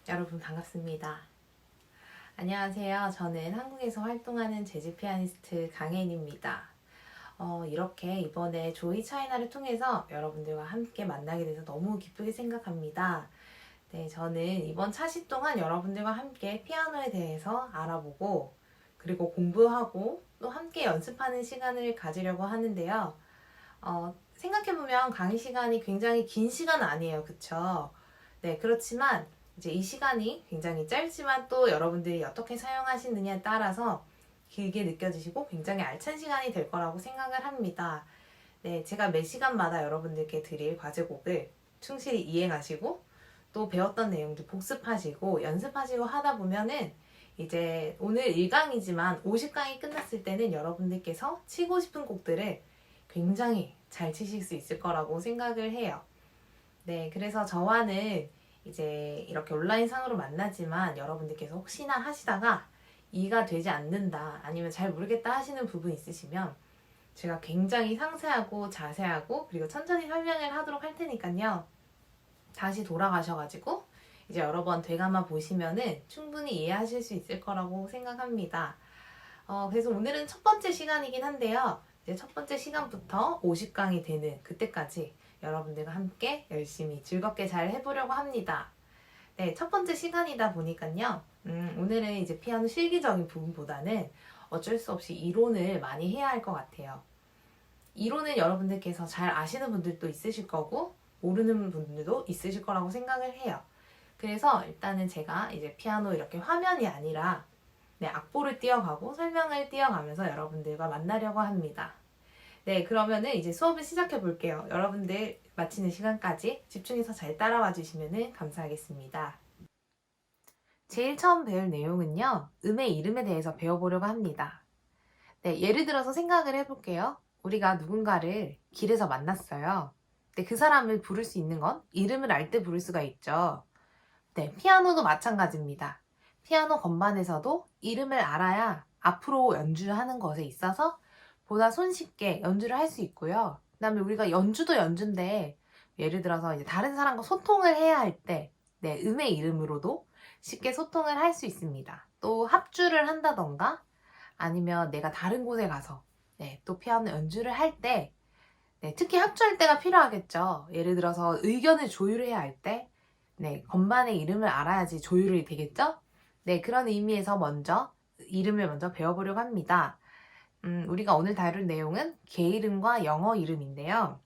여러분 반갑습니다. 안녕하세요. 저는 한국에서 활동하는 재즈 피아니스트 강혜인입니다. 이렇게 이번에 조이 차이나를 통해서 여러분들과 함께 만나게 돼서 너무 기쁘게 생각합니다. 네, 저는 이번 차시 동안 여러분들과 함께 피아노에 대해서 알아보고 그리고 공부하고 또 함께 연습하는 시간을 가지려고 하는데요. 생각해보면 강의 시간이 굉장히 긴 시간은 아니에요. 그쵸? 네, 그렇지만 이제 이 시간이 굉장히 짧지만 또 여러분들이 어떻게 사용하시느냐에 따라서 길게 느껴지시고 굉장히 알찬 시간이 될 거라고 생각을 합니다. 네, 제가 매 시간마다 여러분들께 드릴 과제곡을 충실히 이행하시고 또 배웠던 내용도 복습하시고 연습하시고 하다 보면은 이제 오늘 1강이지만 50강이 끝났을 때는 여러분들께서 치고 싶은 곡들을 굉장히 잘 치실 수 있을 거라고 생각을 해요. 네, 그래서 저와는 이제 이렇게 온라인 상으로 만나지만 여러분들께서 혹시나 하시다가 이해가 되지 않는다 아니면 잘 모르겠다 하시는 부분 있으시면 제가 굉장히 상세하고 자세하고 그리고 천천히 설명을 하도록 할 테니까요. 다시 돌아가셔가지고 이제 여러 번 되감아 보시면은 충분히 이해하실 수 있을 거라고 생각합니다. 그래서 오늘은 첫 번째 시간이긴 한데요. 이제 첫 번째 시간부터 50강이 되는 그때까지 여러분들과 함께 열심히 즐겁게 잘 해보려고 합니다. 네, 첫 번째 시간이다 보니까요. 오늘은 이제 피아노 실기적인 부분보다는 어쩔 수 없이 이론을 많이 해야 할 것 같아요. 이론은 여러분들께서 잘 아시는 분들도 있으실 거고 모르는 분들도 있으실 거라고 생각을 해요. 그래서 일단은 제가 이제 피아노 이렇게 화면이 아니라 네, 악보를 띄워가고 설명을 띄워가면서 여러분들과 만나려고 합니다. 네, 그러면은 이제 수업을 시작해 볼게요. 여러분들 마치는 시간까지 집중해서 잘 따라와 주시면 감사하겠습니다. 제일 처음 배울 내용은요, 음의 이름에 대해서 배워보려고 합니다. 네, 예를 들어서 생각을 해볼게요. 우리가 누군가를 길에서 만났어요. 근데 그 사람을 부를 수 있는 건 이름을 알 때 부를 수가 있죠. 네, 피아노도 마찬가지입니다. 피아노 건반에서도 이름을 알아야 앞으로 연주하는 것에 있어서 보다 손쉽게 연주를 할 수 있고요. 그 다음에 우리가 연주도 연주인데 예를 들어서 이제 다른 사람과 소통을 해야 할 때, 네, 음의 이름으로도 쉽게 소통을 할 수 있습니다. 또 합주를 한다던가 아니면 내가 다른 곳에 가서 네, 또 피아노 연주를 할 때, 네, 특히 합주할 때가 필요하겠죠. 예를 들어서 의견을 조율해야 할 때, 네, 건반의 이름을 알아야지 조율이 되겠죠? 네, 그런 의미에서 이름을 먼저 배워보려고 합니다. 우리가 오늘 다룰 내용은 개 이름과 영어 이름인데요.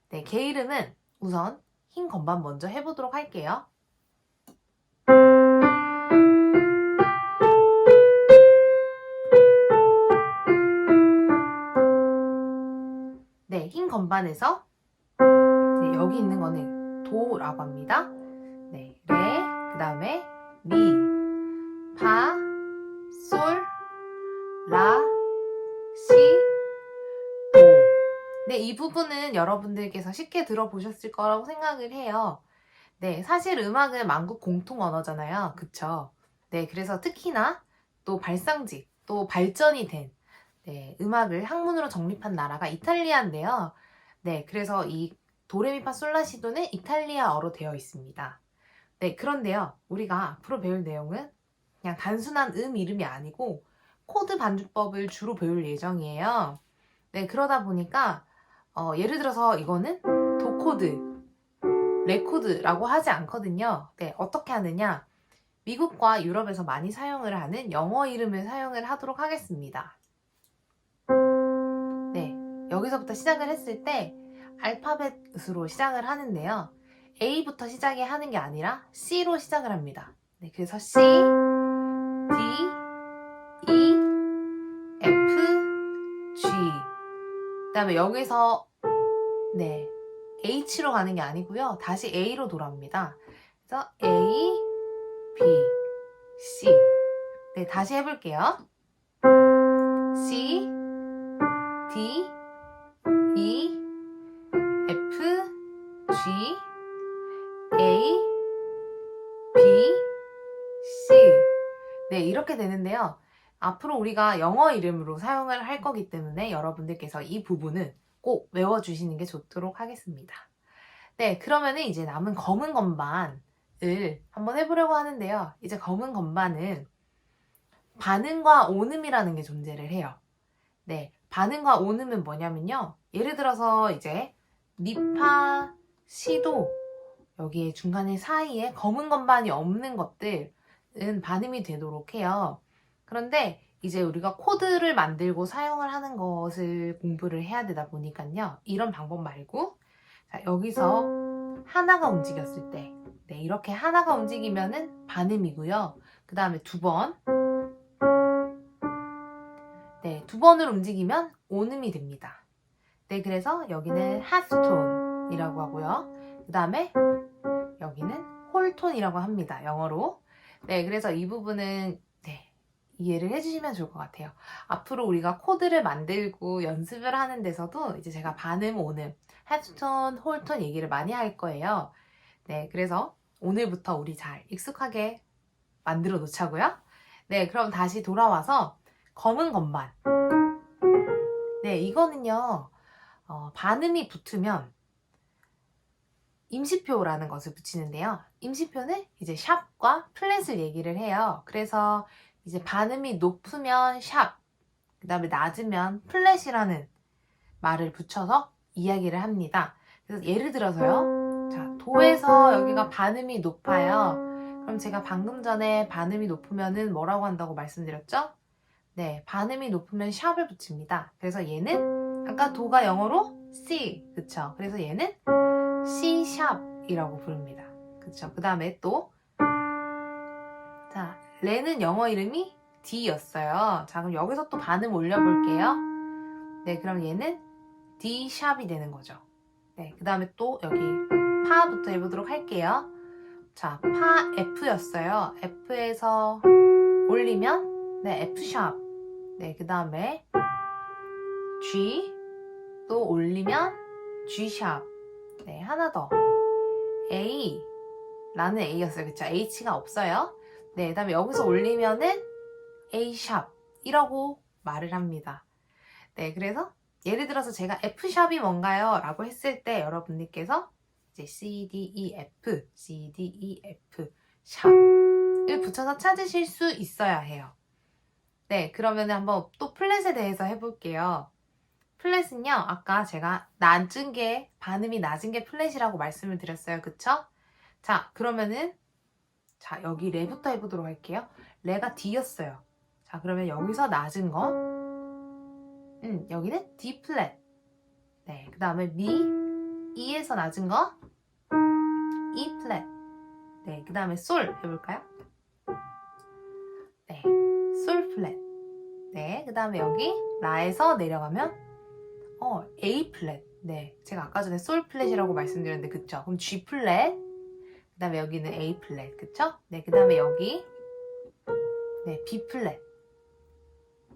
네, 개 이름은 우선 흰 건반 먼저 해보도록 할게요. 네, 흰 건반에서 네, 여기 있는 거는 도라고 합니다. 네, 레, 그 다음에 미, 파, 솔, 라, 시, 도. 네, 이 부분은 여러분들께서 쉽게 들어보셨을 거라고 생각을 해요. 네, 사실 음악은 만국 공통 언어잖아요. 그쵸? 네, 그래서 특히나 또 발상직, 또 발전이 된 네, 음악을 학문으로 정립한 나라가 이탈리아인데요. 네, 그래서 이 도레미파솔라시도는 이탈리아어로 되어 있습니다. 네, 그런데요. 우리가 앞으로 배울 내용은 그냥 단순한 이름이 아니고 코드 반주법을 주로 배울 예정이에요. 네, 그러다 보니까 예를 들어서 이거는 도 코드, 레 코드라고 하지 않거든요. 네, 어떻게 하느냐? 미국과 유럽에서 많이 사용을 하는 영어 이름을 사용을 하도록 하겠습니다. 네, 여기서부터 시작을 했을 때 알파벳으로 시작을 하는데요. A부터 시작이 하는 게 아니라 C로 시작을 합니다. 네, 그래서 C, D, E, F, G. 그 다음에 여기서 네, H로 가는 게 아니고요. 다시 A로 돌아옵니다. 그래서 A, B, C. 네, 다시 해볼게요. C, D, E, F, G, A, B, C. 네, 이렇게 되는데요. 앞으로 우리가 영어 이름으로 사용을 할 거기 때문에 여러분들께서 이 부분은 꼭 외워주시는 게 좋도록 하겠습니다. 네, 그러면은 이제 남은 검은 건반 한번 해보려고 하는데요. 이제 검은 건반은 반음과 온음이라는 게 존재를 해요. 네, 반음과 온음은 뭐냐면요. 예를 들어서 이제 미파, 시도 여기에 중간에 사이에 검은 건반이 없는 것들은 반음이 되도록 해요. 그런데 이제 우리가 코드를 만들고 사용을 하는 것을 공부를 해야 되다 보니까요. 이런 방법 말고 자, 여기서 하나가 움직였을 때 네, 이렇게 하나가 움직이면은 반음이고요. 그 다음에 두 번, 네, 두 번을 움직이면 온음이 됩니다. 네, 그래서 여기는 핫톤이라고 하고요. 그 다음에 여기는 홀톤이라고 합니다. 영어로. 네, 그래서 이 부분은 네, 이해를 해주시면 좋을 것 같아요. 앞으로 우리가 코드를 만들고 연습을 하는 데서도 이제 제가 반음, 온음, 핫톤, 홀톤 얘기를 많이 할 거예요. 네, 그래서 오늘부터 우리 잘 익숙하게 만들어 놓자고요. 네, 그럼 다시 돌아와서 검은 건반. 네, 이거는요, 반음이 붙으면 임시표라는 것을 붙이는데요. 임시표는 이제 샵과 플랫을 얘기를 해요. 그래서 이제 반음이 높으면 샵, 그 다음에 낮으면 플랫이라는 말을 붙여서 이야기를 합니다. 그래서 예를 들어서요. 자, 도에서 여기가 반음이 높아요. 그럼 제가 방금 전에 반음이 높으면은 뭐라고 한다고 말씀드렸죠? 네, 반음이 높으면 샵을 붙입니다. 그래서 얘는 아까 도가 영어로 C, 그쵸? 그래서 얘는 C 샵이라고 부릅니다. 그쵸? 그 다음에 또 자, 레는 영어 이름이 D였어요. 자, 그럼 여기서 또 반음 올려볼게요. 네, 그럼 얘는 D 샵이 되는 거죠. 네, 그 다음에 또 여기 파부터 해보도록 할게요. 자, 파 F였어요. F에서 올리면 네, F 샵. 네, 그 다음에 G 또 올리면 G 샵. 네, 하나 더. A 라는 A였어요. 그쵸? H가 없어요. 네, 그 다음에 여기서 올리면은 A 샵이라고 말을 합니다. 네, 그래서 예를 들어서 제가 F 샵이 뭔가요? 라고 했을 때 여러분들께서 이제 C, D, E, F, C, D, E, F 샵을 붙여서 찾으실 수 있어야 해요. 네, 그러면 한번 또 플랫에 대해서 해볼게요. 플랫은요, 아까 제가 낮은 게, 반음이 낮은 게 플랫이라고 말씀을 드렸어요. 그쵸? 자, 그러면은, 자, 여기 레부터 해보도록 할게요. 레가 D였어요. 자, 그러면 여기서 낮은 거, 여기는 D 플랫. 네, 그 다음에 미, E에서 낮은 거, E 플랫. 네, 그 다음에 솔 해볼까요? 네, 솔 플랫. 네, 그 다음에 여기 라에서 내려가면 A 플랫. 네, 제가 아까 전에 솔 플랫이라고 말씀드렸는데 그쵸? 그럼 G 플랫. 그 다음에 여기는 A 플랫. 그쵸? 네, 그 다음에 여기 네, B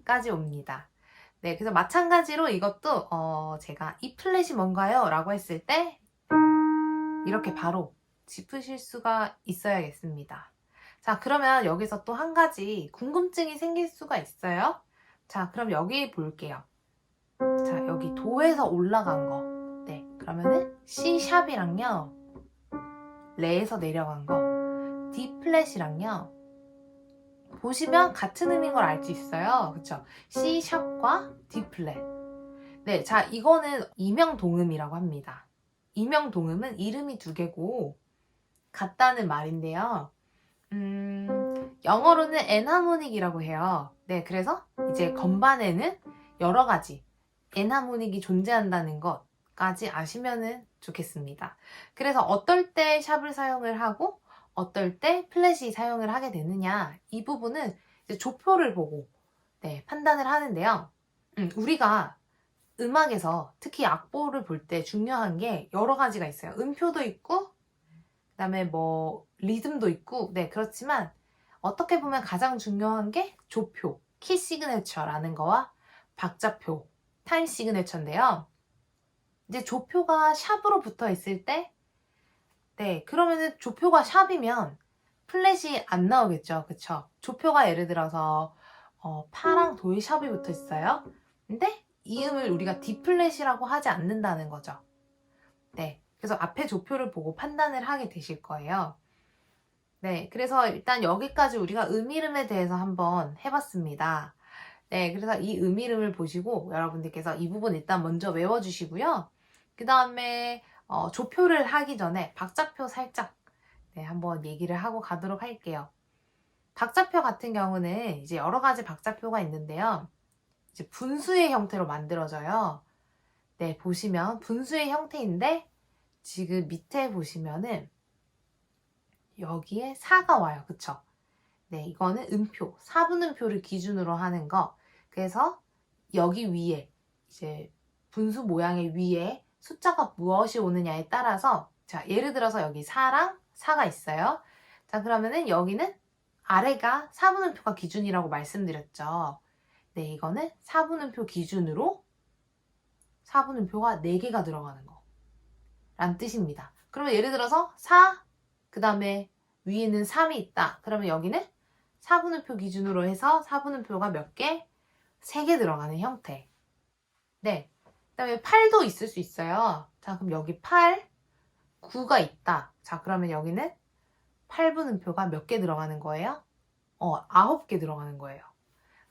플랫까지 옵니다. 네, 그래서 마찬가지로 이것도 제가 E 플랫이 뭔가요? 라고 했을 때 이렇게 바로 짚으실 수가 있어야겠습니다. 자, 그러면 여기서 또 한 가지 궁금증이 생길 수가 있어요. 자, 그럼 여기 볼게요. 자, 여기 도에서 올라간 거. 네, 그러면은 C 샵이랑요, 레에서 내려간 거, D 플랫이랑요, 보시면 같은 음인 걸 알 수 있어요. 그쵸? C 샵과 D 플랫. 네, 자, 이거는 이명동음이라고 합니다. 이명동음은 이름이 두 개고 같다는 말인데요. 영어로는 엔하모닉이라고 해요. 네, 그래서 이제 건반에는 여러 가지 엔하모닉이 존재한다는 것까지 아시면 좋겠습니다. 그래서 어떨 때 샵을 사용을 하고 어떨 때 플랫이 사용을 하게 되느냐, 이 부분은 이제 조표를 보고 네, 판단을 하는데요. 우리가 음악에서 특히 악보를 볼 때 중요한 게 여러 가지가 있어요. 음표도 있고 그다음에 뭐 리듬도 있고, 네, 그렇지만 어떻게 보면 가장 중요한 게 조표, 키 시그네처라는 거와 박자표, 타임 시그네처인데요. 이제 조표가 샵으로 붙어 있을 때, 네, 그러면은 조표가 샵이면 플랫이 안 나오겠죠, 그쵸? 조표가 예를 들어서 파랑 도의 샵이 붙어 있어요. 근데 이 음을 우리가 D 플랫이라고 하지 않는다는 거죠. 네, 그래서 앞에 조표를 보고 판단을 하게 되실 거예요. 네, 그래서 일단 여기까지 우리가 음이름에 대해서 한번 해봤습니다. 네, 그래서 이 음이름을 보시고 여러분들께서 이 부분 일단 먼저 외워주시고요. 그 다음에 조표를 하기 전에 박자표 살짝 네, 한번 얘기를 하고 가도록 할게요. 박자표 같은 경우는 이제 여러 가지 박자표가 있는데요. 이제 분수의 형태로 만들어져요. 네, 보시면 분수의 형태인데 지금 밑에 보시면은 여기에 4가 와요. 그쵸? 네, 이거는 음표, 4분음표를 기준으로 하는 거. 그래서 여기 위에 이제 분수 모양의 위에 숫자가 무엇이 오느냐에 따라서 자, 예를 들어서 여기 4랑 4가 있어요. 자, 그러면은 여기는 아래가 4분음표가 기준이라고 말씀드렸죠. 네, 이거는 4분음표 기준으로 4분음표가 4개가 들어가는 거 라는 뜻입니다. 그러면 예를 들어서 4, 그 다음에 위에는 3이 있다. 그러면 여기는 4분음표 기준으로 해서 4분음표가 몇 개? 3개 들어가는 형태. 네. 그 다음에 8도 있을 수 있어요. 자, 그럼 여기 8, 9가 있다. 자, 그러면 여기는 8분음표가 몇 개 들어가는 거예요? 9개 들어가는 거예요.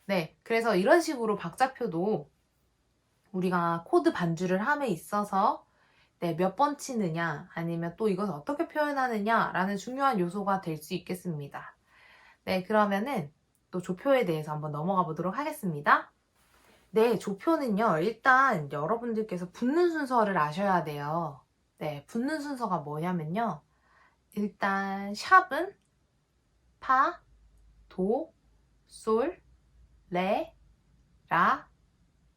네. 그래서 이런 식으로 박자표도 우리가 코드 반주를 함에 있어서 네, 몇 번 치느냐, 아니면 또 이것을 어떻게 표현하느냐라는 중요한 요소가 될 수 있겠습니다. 네, 그러면은 또 조표에 대해서 한번 넘어가 보도록 하겠습니다. 네, 조표는요, 일단 여러분들께서 붙는 순서를 아셔야 돼요. 네, 붙는 순서가 뭐냐면요. 일단 샵은 파, 도, 솔, 레, 라,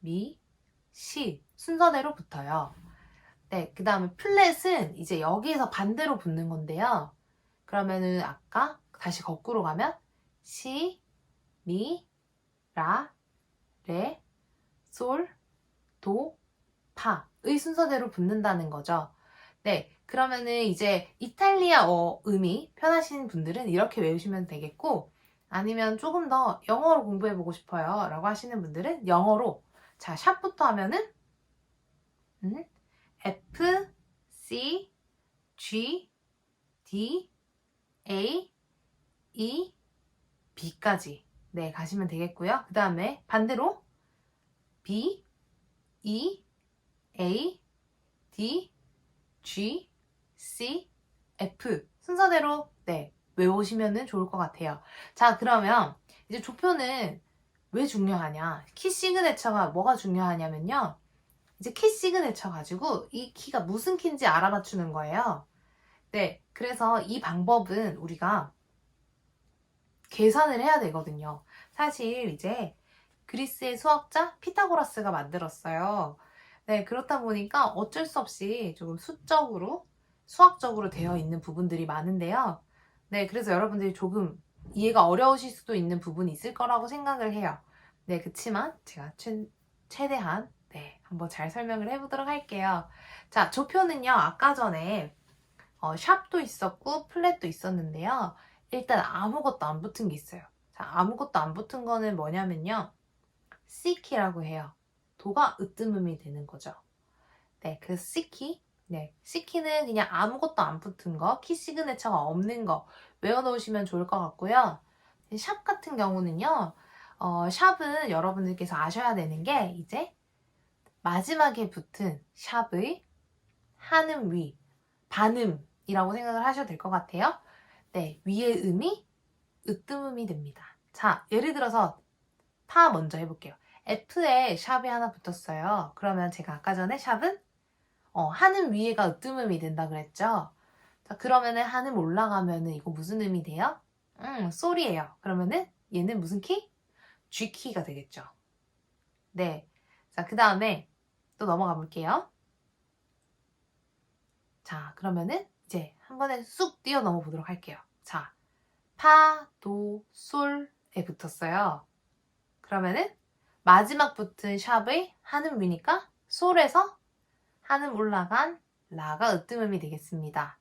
미, 시 순서대로 붙어요. 네, 그 다음에 플랫은 이제 여기에서 반대로 붙는 건데요. 그러면은 아까 다시 거꾸로 가면 시, 미, 라, 레, 솔, 도, 파의 순서대로 붙는다는 거죠. 네, 그러면은 이제 이탈리아어 음이 편하신 분들은 이렇게 외우시면 되겠고 아니면 조금 더 영어로 공부해보고 싶어요 라고 하시는 분들은 영어로 자, 샵부터 하면은 F, C, G, D, A, E, B까지 네, 가시면 되겠고요. 그 다음에 반대로 B, E, A, D, G, C, F 순서대로 네, 외우시면 좋을 것 같아요. 자, 그러면 이제 조표는 왜 중요하냐? 키 시그네처가 뭐가 중요하냐면요. 이제 키 시그네처 가지고 이 키가 무슨 키인지 알아맞추는 거예요. 네, 그래서 이 방법은 우리가 계산을 해야 되거든요. 사실 이제 그리스의 수학자 피타고라스가 만들었어요. 네, 그렇다 보니까 어쩔 수 없이 조금 수적으로, 수학적으로 되어 있는 부분들이 많은데요. 네, 그래서 여러분들이 조금 이해가 어려우실 수도 있는 부분이 있을 거라고 생각을 해요. 네, 그치만 제가 최대한 네, 한번 잘 설명을 해보도록 할게요. 자, 조표는요, 아까 전에 샵도 있었고 플랫도 있었는데요. 일단 아무것도 안 붙은 게 있어요. 자, 아무것도 안 붙은 거는 뭐냐면요. C키라고 해요. 도가 으뜸음이 되는 거죠. 네, 그래서 C키. 네, C키는 그냥 아무것도 안 붙은 거, 키 시그네처가 없는 거 외워놓으시면 좋을 것 같고요. 샵 같은 경우는요. 샵은 여러분들께서 아셔야 되는 게 이제 마지막에 붙은 샵의 한음 위, 반음이라고 생각을 하셔도 될 것 같아요. 네, 위의 음이 으뜸음이 됩니다. 자, 예를 들어서 파 먼저 해볼게요. F에 샵이 하나 붙었어요. 그러면 제가 아까 전에 샵은 한음 위에가 으뜸음이 된다 그랬죠? 자, 그러면은 한음 올라가면은 이거 무슨 음이 돼요? 솔이에요. 그러면은 얘는 무슨 키? G키가 되겠죠. 네. 자, 그 다음에 또 넘어가 볼게요. 자, 그러면은 이제 한 번에 쑥 뛰어넘어 보도록 할게요. 자, 파, 도, 솔에 붙었어요. 그러면은 마지막 붙은 샵의 한음 위니까 솔에서 한음 올라간 라가 으뜸음이 되겠습니다.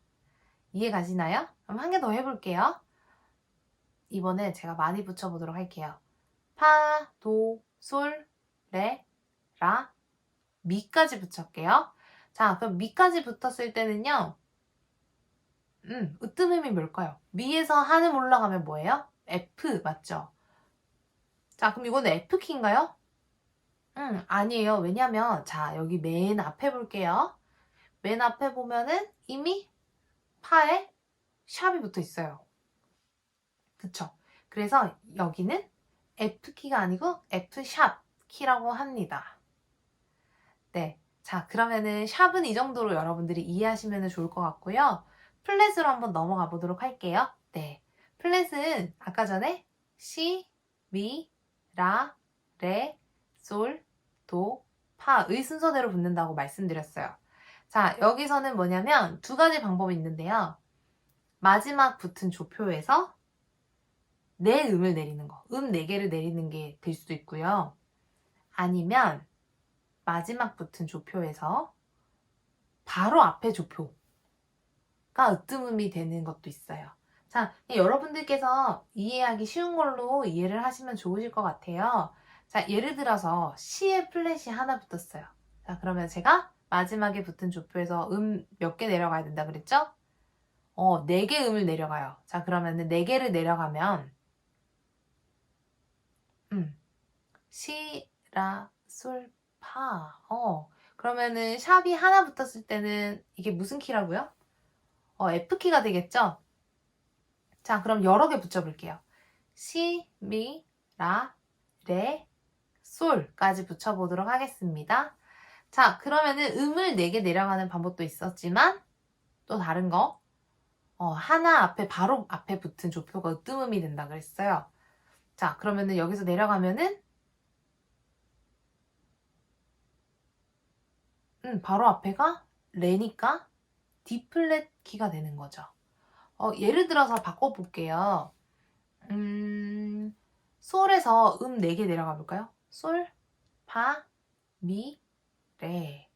이해 가시나요? 그럼 한 개 더 해볼게요. 이번에 제가 많이 붙여보도록 할게요. 파, 도, 솔, 레, 라, 미까지 붙였게요. 자, 그럼 미까지 붙었을 때는요. 으뜸음이 뭘까요? 미에서 한음 올라가면 뭐예요? F 맞죠? 자, 그럼 이거는 F키인가요? 아니에요. 왜냐면 자, 여기 맨 앞에 볼게요. 맨 앞에 보면은 이미 파에 샵이 붙어 있어요. 그쵸? 그래서 여기는 F키가 아니고 F샵 키라고 합니다. 네. 자, 그러면은 샵은 이 정도로 여러분들이 이해하시면 좋을 것 같고요. 플랫으로 한번 넘어가 보도록 할게요. 네. 플랫은 아까 전에 C, 미, 라, 레, 솔, 도, 파의 순서대로 붙는다고 말씀드렸어요. 자, 여기서는 뭐냐면 두 가지 방법이 있는데요. 마지막 붙은 조표에서 네 음을 내리는 거. 네 개를 내리는 게 될 수도 있고요. 아니면 마지막 붙은 조표에서 바로 앞에 조표가 으뜸음이 되는 것도 있어요. 자, 여러분들께서 이해하기 쉬운 걸로 이해를 하시면 좋으실 것 같아요. 자, 예를 들어서 C에 플랫이 하나 붙었어요. 자, 그러면 제가 마지막에 붙은 조표에서 몇 개 내려가야 된다 그랬죠? 4개 음을 내려가요. 자, 그러면은 4개를 내려가면 시, 라, 솔, 파. 그러면은 샵이 하나 붙었을 때는 이게 무슨 키라고요? F키가 되겠죠? 자, 그럼 여러 개 붙여볼게요. 시, 미, 라, 레, 솔까지 붙여보도록 하겠습니다. 자, 그러면은 음을 4개 내려가는 방법도 있었지만 또 다른 거 하나 앞에 바로 앞에 붙은 조표가 으뜸음이 된다 그랬어요. 자, 그러면은 여기서 내려가면은 바로 앞에가 레니까 D 플랫 키가 되는 거죠. 예를 들어서 바꿔볼게요. 솔에서 4개 내려가 볼까요? 솔, 파, 미, 레.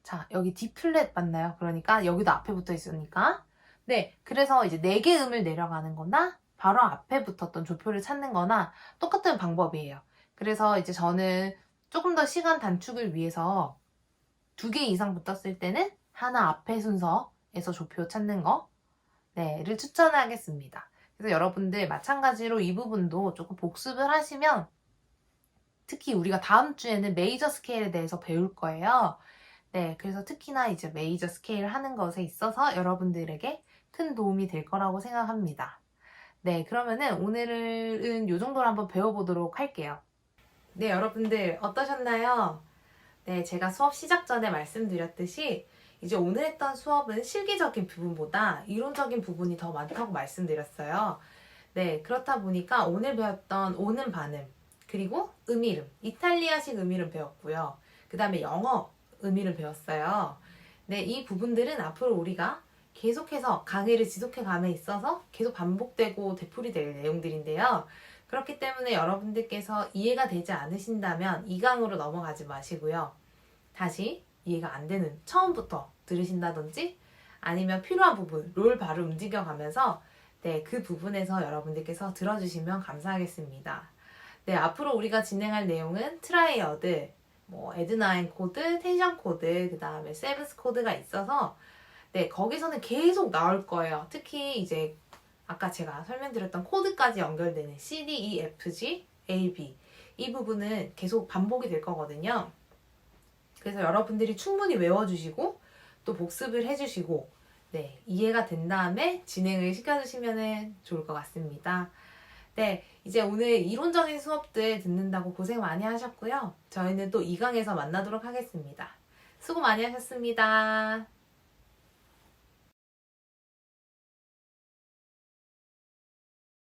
자, 여기 D 플랫 맞나요? 그러니까 여기도 앞에 붙어 있으니까. 네, 그래서 이제 4개 음을 내려가는 거나 바로 앞에 붙었던 조표를 찾는 거나 똑같은 방법이에요. 그래서 이제 저는 조금 더 시간 단축을 위해서 2개 이상 붙었을 때는 하나 앞에 순서에서 조표 찾는 거, 를 추천하겠습니다. 그래서 여러분들 마찬가지로 이 부분도 조금 복습을 하시면 특히 우리가 다음 주에는 메이저 스케일에 대해서 배울 거예요. 네, 그래서 특히나 이제 메이저 스케일 하는 것에 있어서 여러분들에게 큰 도움이 될 거라고 생각합니다. 네, 그러면은 오늘은 이 정도로 한번 배워보도록 할게요. 네, 여러분들 어떠셨나요? 네, 제가 수업 시작 전에 말씀드렸듯이 이제 오늘 했던 수업은 실기적인 부분보다 이론적인 부분이 더 많다고 말씀드렸어요. 네, 그렇다 보니까 오늘 배웠던 오는 반음, 그리고 음이름, 이탈리아식 음이름 배웠고요. 그 다음에 영어 음이름 배웠어요. 네, 이 부분들은 앞으로 우리가 계속해서 강의를 지속해 감에 있어서 계속 반복되고 되풀이될 내용들인데요. 그렇기 때문에 여러분들께서 이해가 되지 않으신다면 2강으로 넘어가지 마시고요. 다시 이해가 안 되는 처음부터 들으신다든지 아니면 필요한 부분, 롤 바로 움직여가면서 네, 그 부분에서 여러분들께서 들어주시면 감사하겠습니다. 네, 앞으로 우리가 진행할 내용은 트라이어드, 에드나인 코드, 텐션 코드, 그 다음에 세븐스 코드가 있어서 네, 거기서는 계속 나올 거예요. 특히 이제 아까 제가 설명드렸던 코드까지 연결되는 C, D, E, F, G, A, B 이 부분은 계속 반복이 될 거거든요. 그래서 여러분들이 충분히 외워주시고 또 복습을 해주시고 네, 이해가 된 다음에 진행을 시켜주시면 좋을 것 같습니다. 네, 이제 오늘 이론적인 수업들 듣는다고 고생 많이 하셨고요. 저희는 또 2강에서 만나도록 하겠습니다. 수고 많이 하셨습니다.